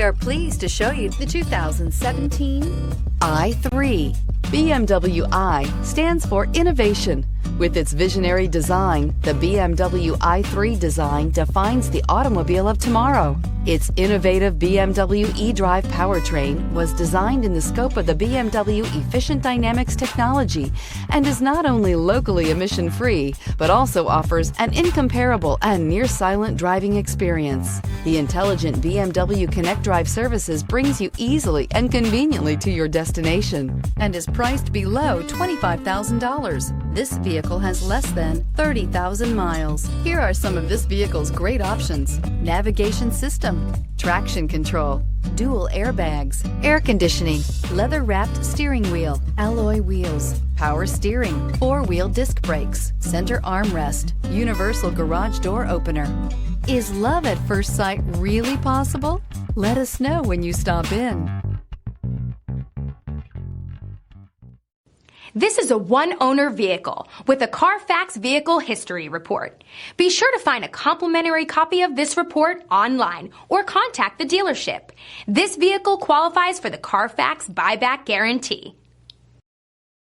We are pleased to show you the 2017 i3. BMW i stands for innovation. With its visionary design, the BMW i3 design defines the automobile of tomorrow. Its innovative BMW eDrive powertrain was designed in the scope of the BMW Efficient Dynamics technology and is not only locally emission-free, but also offers an incomparable and near-silent driving experience. The intelligent BMW Connect Drive services brings you easily and conveniently to your destination and is priced below $25,000. This vehicle has less than 30,000 miles. Here are some of this vehicle's great options: navigation system, traction control, dual airbags, air conditioning, leather-wrapped steering wheel, alloy wheels, power steering, four-wheel disc brakes, center armrest, universal garage door opener. Is love at first sight really possible? Let us know when you stop in. This is a one-owner vehicle with a Carfax Vehicle History Report. Be sure to find a complimentary copy of this report online or contact the dealership. This vehicle qualifies for the Carfax Buyback Guarantee.